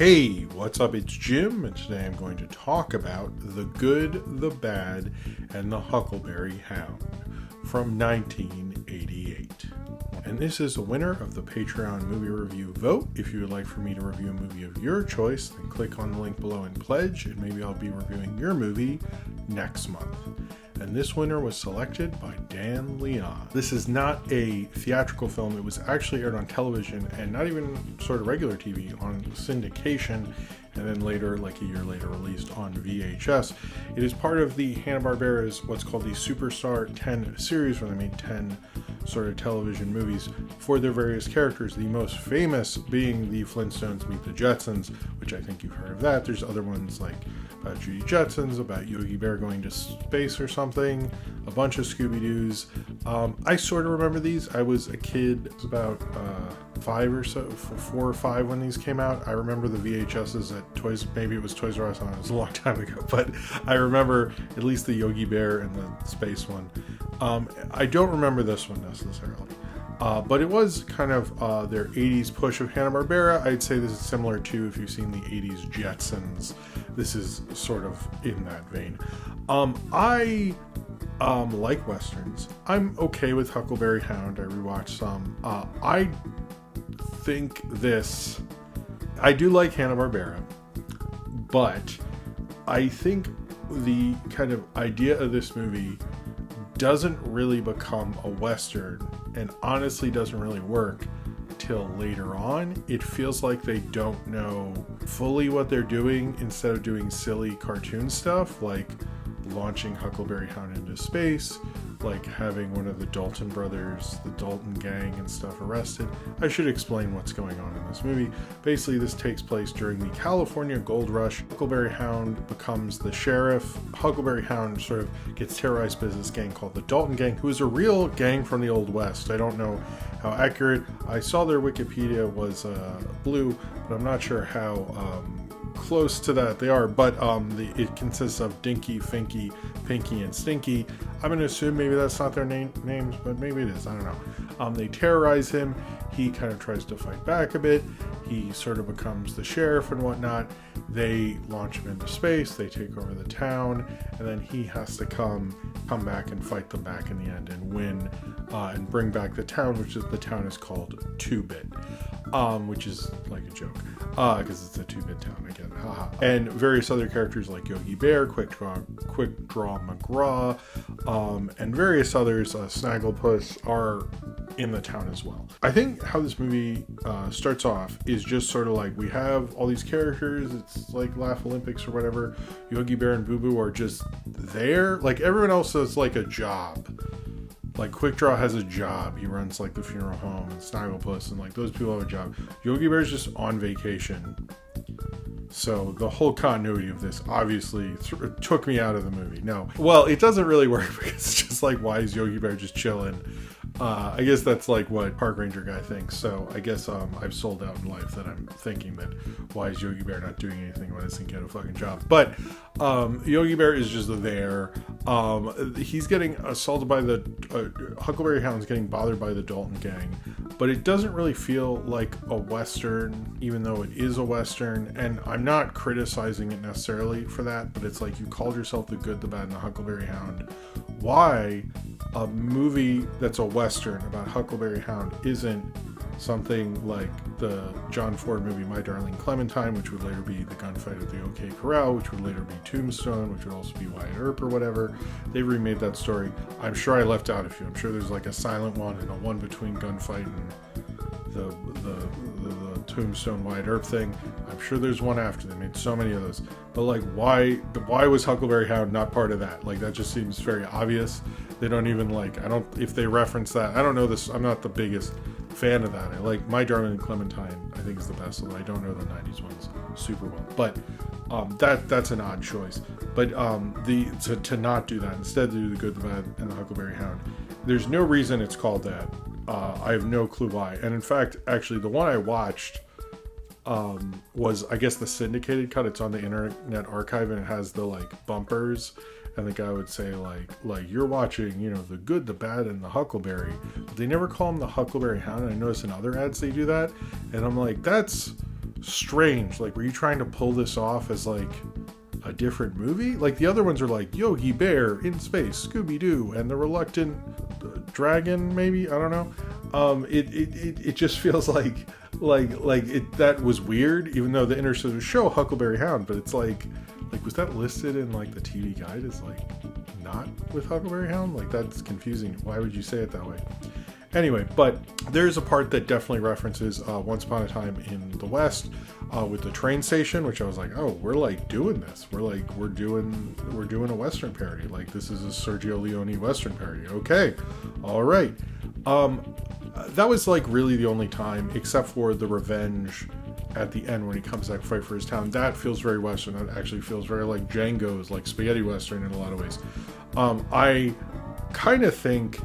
Hey, what's up? It's Jim, and today I'm going to talk about The Good, the Bad, and the Huckleberry Hound from 1988. And this is a winner of the Patreon movie review vote. If you would like for me to review a movie of your choice, then click on the link below and pledge, and maybe I'll be reviewing your movie next month. And this winner was selected by Dan Leon. This is not a theatrical film. It was actually aired on television and not even sort of regular TV, on syndication, and then later, like a year later, released on VHS. It is part of the Hannah-Barbera's what's called the Superstar 10 series, where they made 10 sort of television movies for their various characters. The most famous being the Flintstones Meet the Jetsons, which I think you've heard of that. There's other ones like about Judy Jetsons, about Yogi Bear going to space or something, a bunch of Scooby-Doos. I sort of remember these. I was a kid, it was about 4 or 5 when these came out. I remember the VHSs at Toys, maybe it was Toys R Us, it was a long time ago, but I remember at least the Yogi Bear and the space one. I don't remember this one necessarily. But it was kind of their 80s push of Hanna-Barbera. I'd say this is similar to, if you've seen the 80s Jetsons, this is sort of in that vein. I like Westerns. I'm okay with Huckleberry Hound. I rewatched some. I think I do like Hanna-Barbera, but I think the kind of idea of this movie doesn't really become a Western, and honestly doesn't really work till later on. It feels like they don't know fully what they're doing. Instead of doing silly cartoon stuff like launching Huckleberry Hound into space, like having one of the Dalton brothers, the Dalton gang and stuff arrested. I should explain what's going on in this movie. Basically, this takes place during the California Gold Rush. Huckleberry Hound becomes the sheriff. Huckleberry Hound sort of gets terrorized by this gang called the Dalton gang, who is a real gang from the Old West. I don't know how accurate. I saw their Wikipedia was blue, but I'm not sure how close to that they are, but it consists of Dinky, Finky, Pinky, and Stinky. I'm going to assume maybe that's not their names, but maybe it is. I don't know. They terrorize him. He kind of tries to fight back a bit. He sort of becomes the sheriff and whatnot. They launch him into space. They take over the town, and then he has to come back and fight them back in the end and win and bring back the town, which is, the town is called 2-Bit, which is like a joke because it's a 2-Bit town again. Haha. And various other characters like Yogi Bear, Quick Draw McGraw, and various others, Snagglepuss, are in the town as well. I think how this movie starts off is just sort of like, we have all these characters, it's like Laugh Olympics or whatever. Yogi Bear and Boo Boo are just there. Like, everyone else has like a job. Like, Quick Draw has a job. He runs like the funeral home, and Snagglepuss, and like those people have a job. Yogi Bear's just on vacation. So the whole continuity of this obviously took me out of the movie. No. Well, it doesn't really work because it's just like, why is Yogi Bear just chilling? I guess that's like what Park Ranger guy thinks. So I guess I've sold out in life that I'm thinking that, why is Yogi Bear not doing anything? Why doesn't he get a fucking job? But Yogi Bear is just there. He's getting assaulted by the Huckleberry Hound's getting bothered by the Dalton gang, but it doesn't really feel like a Western, even though it is a Western. And I'm not criticizing it necessarily for that, but it's like, you called yourself The Good, the Bad, and the Huckleberry Hound. Why a movie that's a Western about Huckleberry Hound isn't something like the John Ford movie My Darling Clementine, which would later be the gunfight at the OK Corral, which would later be Tombstone, which would also be Wyatt Earp or whatever. They remade that story. I'm sure I left out a few. I'm sure there's like a silent one and a one between gunfight and the Tombstone Wyatt Earp thing. I'm sure there's one after. They made so many of those. But like, why was Huckleberry Hound not part of that? Like, that just seems very obvious. They don't even like, if they reference that, I don't know this, I'm not the biggest fan of that. I like My Darling Clementine, I think is the best, although I don't know the 90s ones super well. But that's an odd choice. But to not do that, instead do The Good, the Bad, and the Huckleberry Hound. There's no reason it's called that. I have no clue why. And in fact, actually, the one I watched was, I guess, the syndicated cut. It's on the Internet Archive, and it has the like bumpers, and the guy would say like you're watching, The Good, the Bad, and the Huckleberry, but they never call him the Huckleberry Hound. And I notice in other ads they do that, and I'm like, that's strange. Like, were you trying to pull this off as like a different movie? Like the other ones are like Yogi Bear in space, Scooby-Doo, and the Reluctant Dragon, maybe, I don't know. It just feels like it, that was weird, even though the interstitial show Huckleberry Hound, but it's like was that listed in like the TV guide as like not with Huckleberry Hound? Like, that's confusing. Why would you say it that way? Anyway, but there's a part that definitely references Once Upon a Time in the West with the train station, which I was like, oh, we're like doing this. We're doing a Western parody. Like, this is a Sergio Leone Western parody. Okay, all right. That was like really the only time, except for the revenge at the end when he comes back to fight for his town. That feels very Western. That actually feels very like Django's, like spaghetti Western in a lot of ways. I kind of think.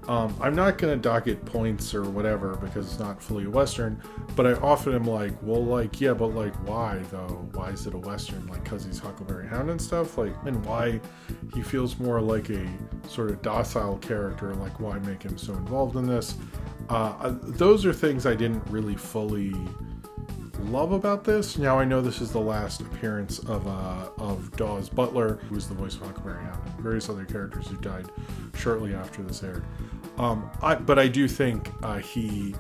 I'm not going to dock it points or whatever because it's not fully a Western, but I often am like, well, like, yeah, but like, why though? Why is it a Western? Like, because he's Huckleberry Hound and stuff? Like, and why he feels more like a sort of docile character? Like, why make him so involved in this? Those are things I didn't really fully love about this. Now I know this is the last appearance of Dawes Butler, who's the voice of Huckleberry Hound, and various other characters who died shortly after this aired. But I do think I think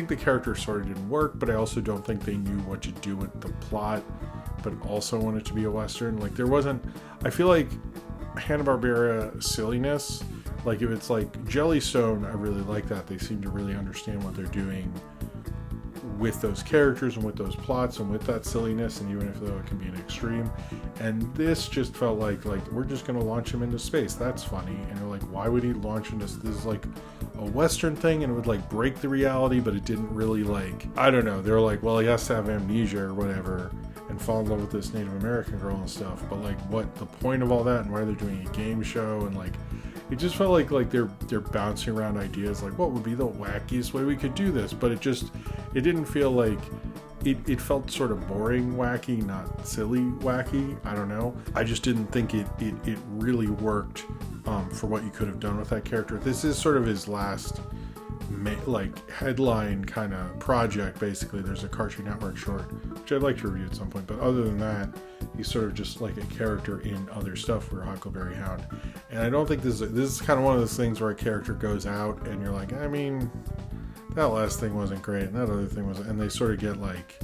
the character sort of didn't work, but I also don't think they knew what to do with the plot, but also wanted to be a Western. Like, there wasn't, I feel like Hanna-Barbera silliness, like if it's like Jellystone, I really like that. They seem to really understand what they're doing with those characters and with those plots and with that silliness, and even if though it can be an extreme. And this just felt like we're just going to launch him into space. That's funny. And you're like, why would he launch into this? Is like a Western thing, and it would like break the reality, but it didn't really, like, I don't know. They were like, well, he has to have amnesia or whatever and fall in love with this Native American girl and stuff. But like, what the point of all that, and why they're doing a game show, and like, it just felt like they're bouncing around ideas, like what would be the wackiest way we could do this, but it didn't feel like it felt sort of boring wacky, not silly wacky. I don't know. I just didn't think it really worked for what you could have done with that character. This is sort of his last like headline kind of project, basically. There's a Cartoon Network short which I'd like to review at some point, but other than that, he's sort of just like a character in other stuff for Huckleberry Hound. And I don't think this is kind of one of those things where a character goes out and you're like, I mean, that last thing wasn't great and that other thing wasn't, and they sort of get like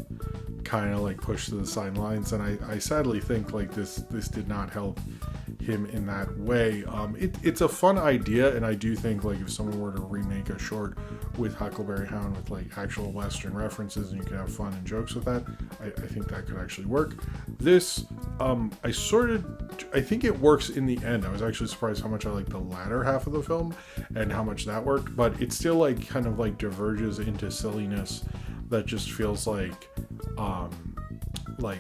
kind of like pushed to the sidelines. And I sadly think like this did not help him in that way. It's a fun idea, and I do think like if someone were to remake a short with Huckleberry Hound with like actual Western references and you could have fun and jokes with that, I think that could actually work. This I think it works in the end. I was actually surprised how much I like the latter half of the film and how much that worked, but it still like kind of like diverges into silliness that just feels like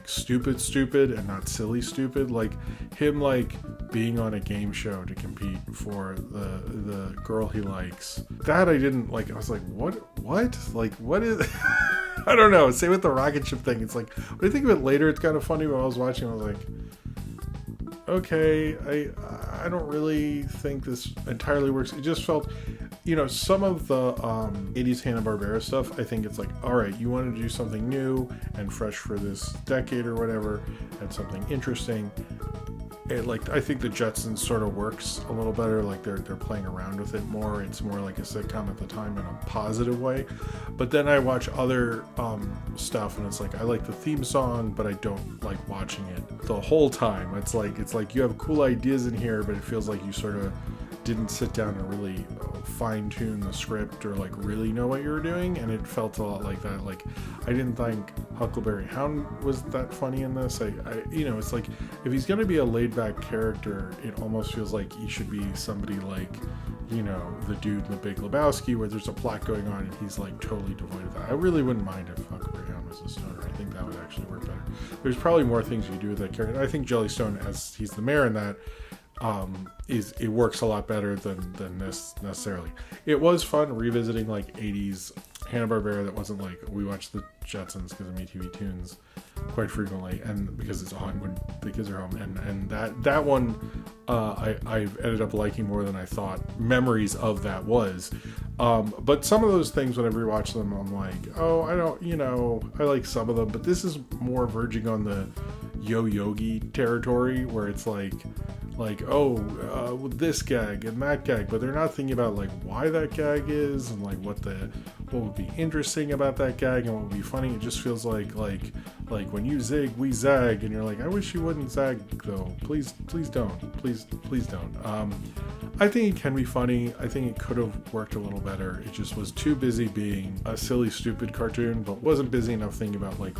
stupid and not silly stupid. Like him like being on a game show to compete for the girl he likes, that I didn't like. I was like, what like what is I don't know. Same with the rocket ship thing. It's like, when I think of it later, it's kind of funny, but I was watching, I was like, okay, I don't really think this entirely works. It just felt, some of the 80s Hanna-Barbera stuff, I think it's like, all right, you wanted to do something new and fresh for this decade or whatever, and something interesting. And like, I think the Jetsons sort of works a little better. Like they're playing around with it more. It's more like a sitcom at the time in a positive way. But then I watch other stuff, and it's like, I like the theme song, but I don't like watching it the whole time. It's like you have cool ideas in here, but it feels like you sort of didn't sit down and really fine-tune the script or like really know what you were doing, and it felt a lot like that. Like, I didn't think Huckleberry Hound was that funny in this. It's like, if he's going to be a laid-back character, it almost feels like he should be somebody like, the dude in The Big Lebowski, where there's a plot going on and he's like totally devoid of that. I really wouldn't mind if Huckleberry Hound was a stoner. I think that would actually work better. There's probably more things you do with that character. I think Jellystone, as he's the mayor in that, it works a lot better than this necessarily. It was fun revisiting like 80s Hanna-Barbera that wasn't like, we watched the Jetsons because of MeTV Tunes. quite frequently, and because it's on when the kids are home, and that one I've ended up liking more than I thought memories of that was. But some of those things, whenever you watch them, I'm like, oh, I don't, I like some of them, but this is more verging on the yo-yogi territory, where it's like this gag and that gag, but they're not thinking about like why that gag is, and like what would be interesting about that gag and what would be funny. It just feels like when you zig, we zag, and you're like, I wish you wouldn't zag though. Please don't. Please don't. I think it can be funny. I think it could have worked a little better. It just was too busy being a silly, stupid cartoon, but wasn't busy enough thinking about like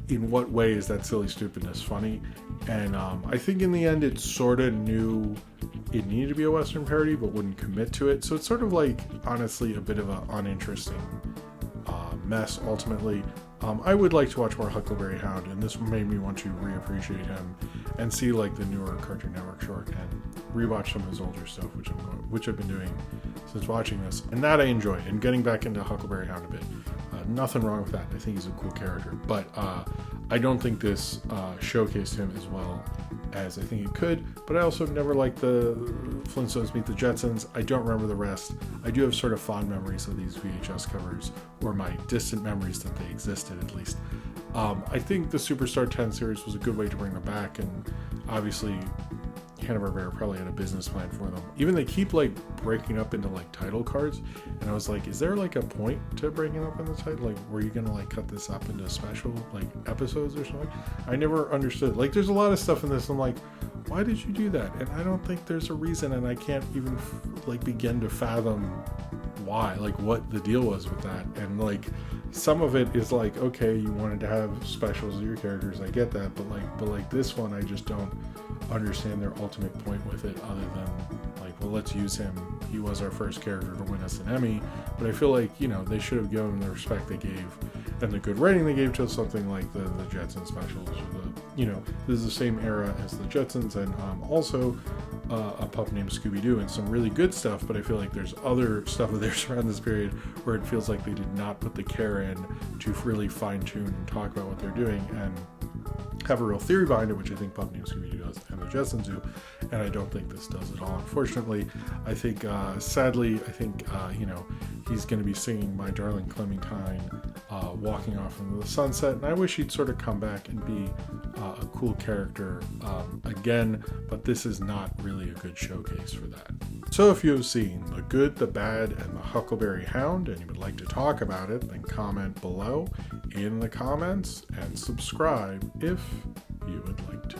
in what way is that silly stupidness funny. And I think in the end it sort of knew it needed to be a Western parody, but wouldn't commit to it. So it's sort of like, honestly, a bit of an uninteresting mess ultimately. I would like to watch more Huckleberry Hound, and this made me want to reappreciate him and see like the newer Cartoon Network short and rewatch some of his older stuff, which I've been doing since watching this, and that I enjoyed. And getting back into Huckleberry Hound a bit, nothing wrong with that. I think he's a cool character, but I don't think this showcased him as well as I think it could. But I also never liked the Flintstones Meet the Jetsons. I don't remember the rest. I do have sort of fond memories of these VHS covers, or my distant memories that they existed at least. I think the Superstar 10 series was a good way to bring them back, and obviously Hanna-Barbera probably had a business plan for them. Even they keep like breaking up into like title cards, and I was like, is there like a point to breaking up in the title? Like, were you gonna like cut this up into special like episodes or something? I never understood. Like, there's a lot of stuff in this I'm like, why did you do that? And I don't think there's a reason, and I can't even like begin to fathom why, like what the deal was with that. And like some of it is like, okay, you wanted to have specials of your characters, I get that, but like this one, I just don't understand their ultimate point with it, other than like, well, let's use him, he was our first character to win us an Emmy. But I feel like, they should have given him the respect they gave and the good rating they gave to something like the Jetsons specials, or this is the same era as the Jetsons, and also a pup named Scooby-Doo, and some really good stuff. But I feel like there's other stuff of theirs around this period where it feels like they did not put the care in to really fine-tune and talk about what they're doing and have a real theory behind it, which I think Pup Named Scooby-Doo does and the Jetsons do, and I don't think this does at all, unfortunately. I think, sadly, he's going to be singing My Darling Clementine, walking off into the sunset, and I wish he'd sort of come back and be a cool character again, but this is not really a good showcase for that. So if you have seen The Good, the Bad, and the Huckleberry Hound, and you would like to talk about it, then comment below in the comments and subscribe if you would like to.